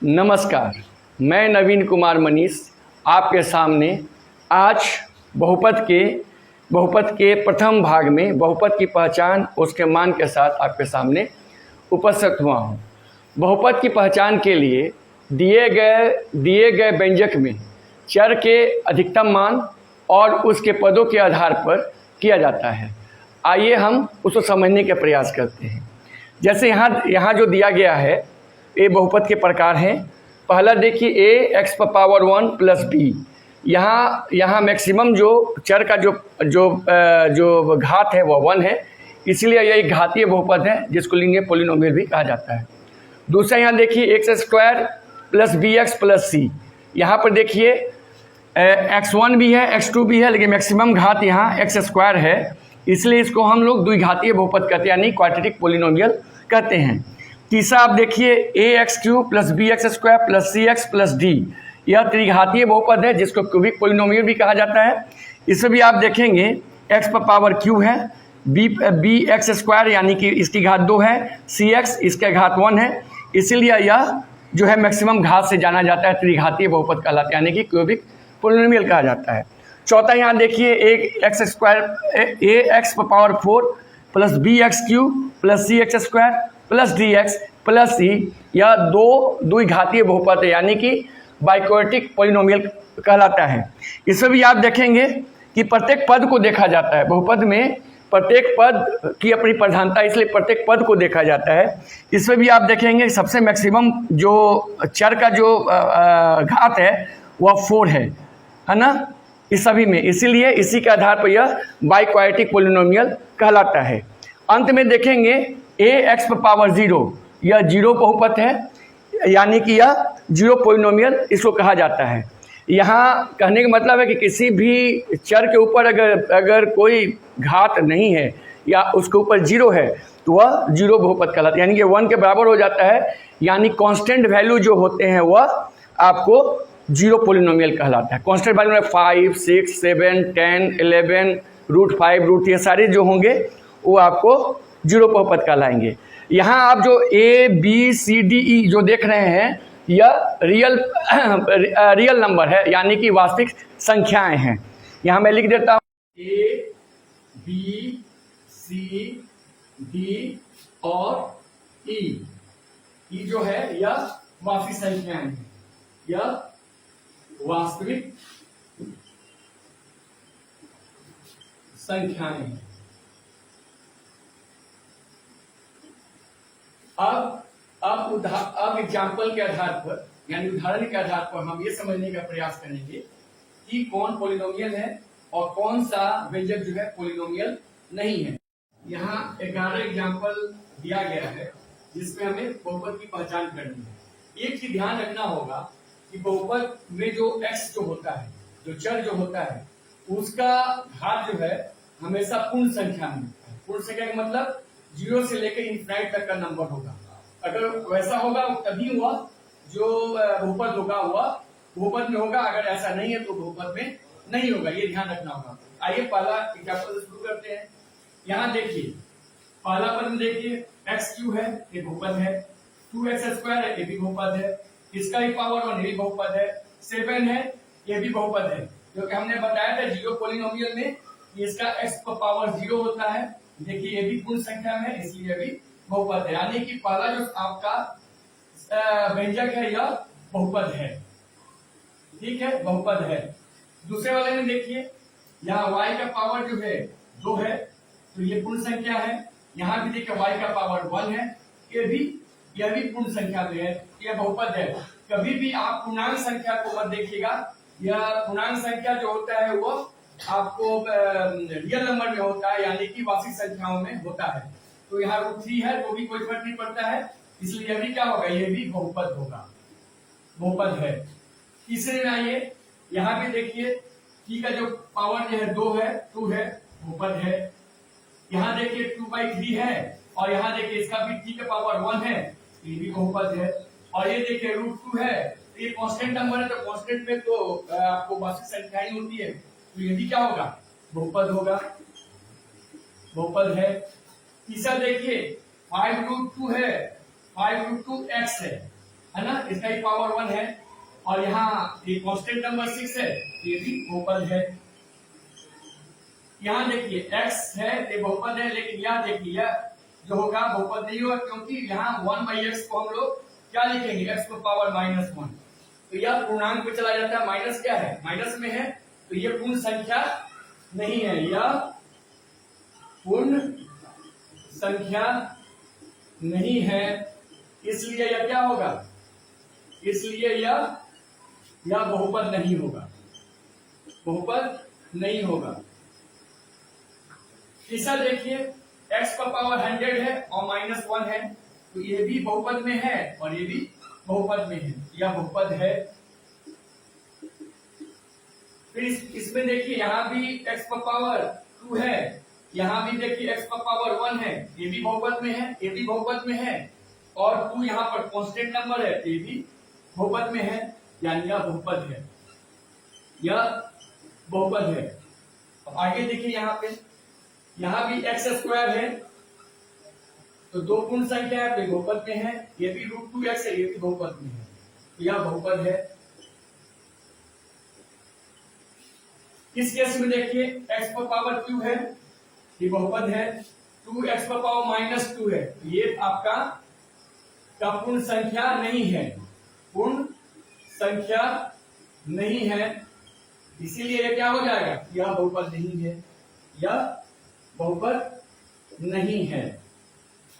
नमस्कार, मैं नवीन कुमार मनीष आपके सामने आज बहुपद के प्रथम भाग में बहुपद की पहचान उसके मान के साथ आपके सामने उपस्थित हुआ हूँ। बहुपद की पहचान के लिए दिए गए व्यंजक में चर के अधिकतम मान और उसके पदों के आधार पर किया जाता है। आइए हम उसको समझने का प्रयास करते हैं। जैसे यहाँ जो दिया गया है ये बहुपद के प्रकार हैं। पहला देखिए a x power 1 plus B. यहाँ मैक्सिमम जो चर का जो घात है वह 1 है, इसलिए यह एक घातीय बहुपद है जिसको लीनियर पॉलिनोमियल भी कहा जाता है। दूसरा यहाँ देखिए x square plus b x plus c. यहाँ पर देखिए x1 भी है x2 भी है, लेकिन मैक्सिमम घात यहाँ एक्स स्क्वायर है, इसलिए इसको हम लोग द्विघातीय बहुपद कहते हैं, यानी क्वाड्रेटिक पॉलिनोमियल कहते हैं। तीसरा आप देखिए ax³ plus b x square plus c x plus d, यह त्रिघातीय बहुपद है जिसको क्यूबिक पॉलिनोमियल भी कहा जाता है। इसमें भी आप देखेंगे x पर पावर q है, बी एक्स स्क्वायर यानी कि इसकी घात 2 है, सी एक्स इसका घात 1 है, इसीलिए यह जो है मैक्सिमम घात से जाना जाता है, त्रिघातीय बहुपद कहलाता है, यानी कि क्यूबिक पॉलिनोमियल कहा जाता है। चौथा यहाँ देखिए एक एक्स स्क्वायर ax पर power 4 plus b x³ plus c x square plus d x plus c, यह द्विघातीय बहुपद है, यानी कि बाइक्वाड्रेटिक पॉलिनोमियल कहलाता है। इसमें भी आप देखेंगे कि प्रत्येक पद को देखा जाता है। बहुपद में प्रत्येक पद की अपनी प्रधानता, इसलिए प्रत्येक पद को देखा जाता है। इसमें भी आप देखेंगे सबसे मैक्सिमम जो चर का जो घात है वह 4 है ना, इस सभी में, इसीलिए इसी के आधार पर यह बाइक्वाड्रेटिक पॉलिनोमियल कहलाता है। अंत में देखेंगे ax पर पावर 0, यह जीरो बहुपद है, यानी कि यह जीरो पॉलिनोमियल इसको कहा जाता है। यहाँ कहने का मतलब है कि किसी भी चर के ऊपर अगर कोई घात नहीं है या उसके ऊपर 0 है तो वह जीरो बहुपद कहलाता है, यानी कि 1 के बराबर हो जाता है, यानी कांस्टेंट वैल्यू जो होते हैं वह आपको जीरो पॉलिनोमियल कहलाता है। कांस्टेंट वैल्यू में 5, 6, 7, 10, 11, √5, √3 ये सारे जो होंगे वो आपको जीरो बहुपद कहलाएंगे। यहाँ आप जो a b c d e जो देख रहे हैं यह रियल नंबर है, यानी कि वास्तविक संख्याएं हैं। यहाँ मैं लिख देता हूँ a b c d और e जो है यह वास्तविक संख्याएं हैं, यह वास्तविक संख्याएं हैं। अब एग्जाम्पल के आधार पर, यानी उदाहरण के आधार पर हम ये समझने का प्रयास करेंगे कि कौन पॉलिनोमियल है और कौन सा व्यंजक जो है पॉलिनोमियल नहीं है। यहाँ 11 एग्जाम्पल दिया गया है जिसमें हमें बहुपद की पहचान करनी है। एक चीज ध्यान रखना होगा कि बहुपद में जो x जो होता है, जो चर जो होता है, उसका घात जो है हमेशा पूर्ण संख्या में होता है। पूर्ण संख्या का मतलब 0 से लेकर इनफिनिट तक का नंबर होगा। अगर वैसा होगा तभी वह जो बहुपद होगा वह बहुपद में होगा, अगर ऐसा नहीं है तो बहुपद में नहीं होगा, ये ध्यान रखना होगा। आइए पहला एग्जाम्पल शुरू करते हैं। यहाँ देखिए पहला पद में देखिए x³ है, ये बहुपद है, 2x स्क्वायर है, ये भी बहुपद है, इसका भी पावर 1 ये भी बहुपद है, 7 है, ये भी बहुपद है, क्योंकि हमने बताया था जीरो पॉलिनोमियल में इसका x का पावर 0 होता है। देखिए ये भी पूर्ण संख्या में है, इसलिए भी बहुपद है, यानी कि पहला जो आपका व्यंजक है यह बहुपद है, ठीक है, बहुपद है। दूसरे वाले में देखिए यहाँ y का पावर जो है 2 है, तो ये पूर्ण संख्या है। यहाँ भी देखिए y का पावर 1 है, यह भी पूर्ण संख्या में है, यह बहुपद है। कभी भी आप पूर्णांक संख्या को मत देखिएगा, यह पूर्णांक संख्या जो होता है वो आपको रियल नंबर में होता है, यानी कि वास्तविक संख्याओं में होता है। तो यहाँ √3 है तो भी कोई फर्क नहीं पड़ता है, इसलिए यह भी क्या होगा, यह भी बहुपद होगा, बहुपद है। तीसरे में आइए, यहाँ भी देखिए t का जो पावर जो है 2 है, 2 है, बहुपद है। यहाँ देखिए 2/3 है, और यहाँ देखिए इसका भी t का पावर 1 है, ये भी बहुपद है। और ये देखिए √2 है, ये कांस्टेंट नंबर है, तो कांस्टेंट में तो आपको वास्तविक संख्याएं होती है, तो ये भी क्या होगा, बहुपद होगा, बहुपद है। तीसरा देखिए 5√2 है, 5√2 x है है ना, इसका ही पावर 1 है। और यहाँ ये कांस्टेंट नंबर 6 है, ये भी बहुपद है। यहाँ देखिए x है, ये बहुपद है, लेकिन यहाँ देखिए जो होगा बहुपद नहीं होगा, क्योंकि यहाँ 1/x को हम लोग क्या लिखेंगे, x को पावर -1। तो यह पूर्णांक पे चला जाता है, माइनस क्या है, माइनस में है, तो ये पूर्ण संख्या नहीं है, यह पूर्ण संख्या नहीं है, इसलिए यह क्या होगा, इसलिए यह बहुपद नहीं होगा, बहुपद नहीं होगा। तीसरा देखिए x का पावर 100 है और -1 है, तो ये भी बहुपद में है और ये भी बहुपद में है, यह बहुपद है। फिर इसमें देखिए यहाँ भी x का पावर 2 है, यहाँ भी देखिए x का पावर 1 है, ये भी बहुपद में है, ये भी बहुपद में है, और 2 यहाँ पर कांस्टेंट नंबर है, ये भी बहुपद में है, यानी यह बहुपद है, यह बहुपद है। अब आगे देखिए यहाँ भी x² है, तो दो पूर्ण संख्या है, तो बहुपद में है, ये भी √2x है, ये भी बहुपद में है, तो यह बहुपद है। इस केस में देखिए x पर पावर 2 है, ये बहुपद है, 2x पर पावर -2 है, तो ये आपका पूर्ण संख्या नहीं है, पूर्ण संख्या नहीं है, इसीलिए ये क्या हो जाएगा, यह बहुपद नहीं है, यह बहुपद नहीं है।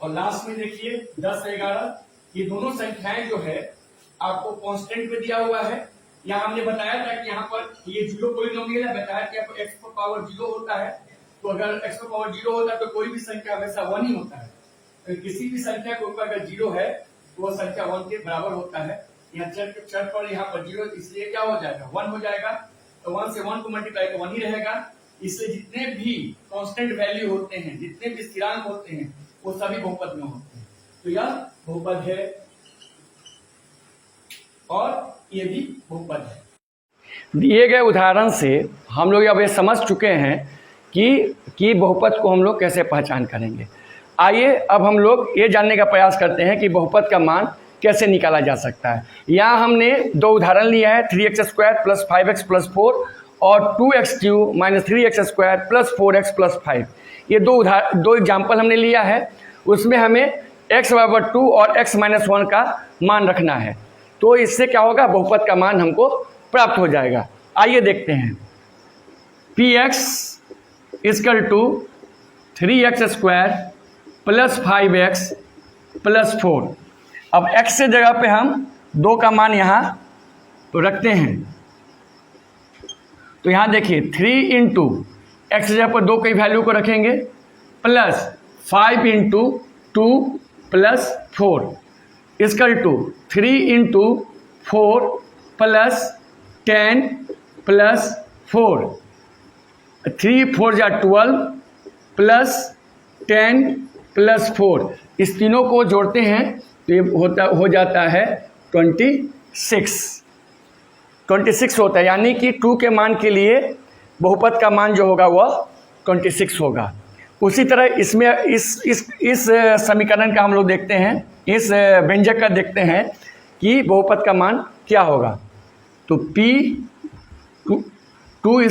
और लास्ट में देखिए 10 और 11, ये दोनों संख्याएं जो है आपको कांस्टेंट में दिया हुआ है। यहाँ हमने बताया था कि यहाँ पर ये 0 पॉलिनोमियल है, बताया कि आपको x पर पावर 0 होता है, तो अगर x पर पावर 0 होता है तो कोई भी संख्या हमेशा 1 ही होता है, तो किसी भी संख्या के ऊपर अगर 0 है तो वह संख्या 1 के बराबर होता है। यहाँ चर पर यहाँ पर 0, इसलिए क्या हो जाएगा, 1 हो जाएगा, तो 1 से 1 को मल्टीप्लाई तो 1 ही रहेगा। इसलिए जितने भी कांस्टेंट वैल्यू होते हैं, जितने भी स्थिरांक होते हैं, वो सभी बहुपद में होते हैं, तो यह बहुपद है और ये भी बहुपद है। दिए गए उदाहरण से हम लोग अब ये समझ चुके हैं कि बहुपद को हम लोग कैसे पहचान करेंगे। आइए अब हम लोग ये जानने का प्रयास करते हैं कि बहुपद का मान कैसे निकाला जा सकता है। यहाँ हमने दो उदाहरण लिया है, 3x² + 5x + 4 और 2x³ - 3x² + 4x + 5। ये दो एग्जाम्पल हमने लिया है, उसमें हमें x = 2 और x - 1 का मान रखना है, तो इससे क्या होगा, बहुपद का मान हमको प्राप्त हो जाएगा। आइए देखते हैं। px = 3x² + 5x + 4। अब x से जगह पे हम 2 का मान यहाँ तो रखते हैं, तो यहाँ देखिए 3 × x से जगह पर 2 की वैल्यू को रखेंगे, प्लस 5 × 2 + 4 = 3 × 4 + 10 + 4, 3 4 जा 12 + 10 + 4, इस तीनों को जोड़ते हैं तो ये हो जाता है 26 होता है, यानी कि 2 के मान के लिए बहुपद का मान जो होगा वह 26 होगा। उसी तरह इसमें इस समीकरण का हम लोग देखते हैं, इस व्यंजक का देखते हैं कि बहुपद का मान क्या होगा। तो p 2 = 2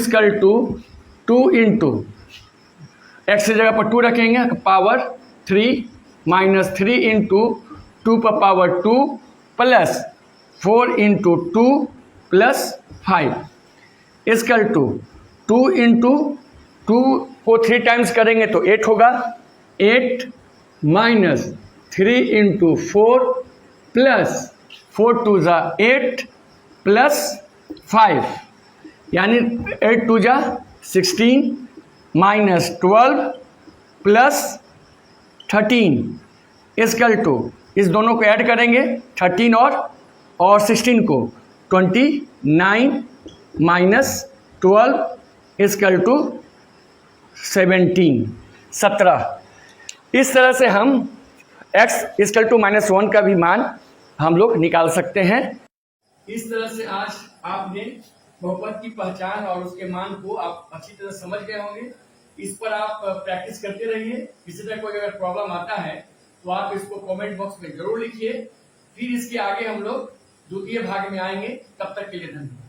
× x की जगह पर 2 रखेंगे, पावर 3 - 3 × 2 पर पावर 2 प्लस 4 × 2 + 5 = 2 × 2 को 3 टाइम्स करेंगे तो 8 होगा, 8 - 3 × 4 प्लस 4 2 जा 8 प्लस 5, यानी 8 2 जा 16 -12 प्लस 13 = इस दोनों को ऐड करेंगे 13 और 16 को, 29 - 12 = 17। इस तरह से हम x = -1 का भी मान हम लोग निकाल सकते हैं। इस तरह से आज आपने बहुपद की पहचान और उसके मान को आप अच्छी तरह समझ गए होंगे। इस पर आप प्रैक्टिस करते रहिए। इसी तरह कोई अगर प्रॉब्लम आता है तो आप इसको कमेंट बॉक्स में जरूर लिखिए। फिर इसके आगे हम लोग द्वितीय भाग में आएंगे। तब तक के लिए धन्यवाद।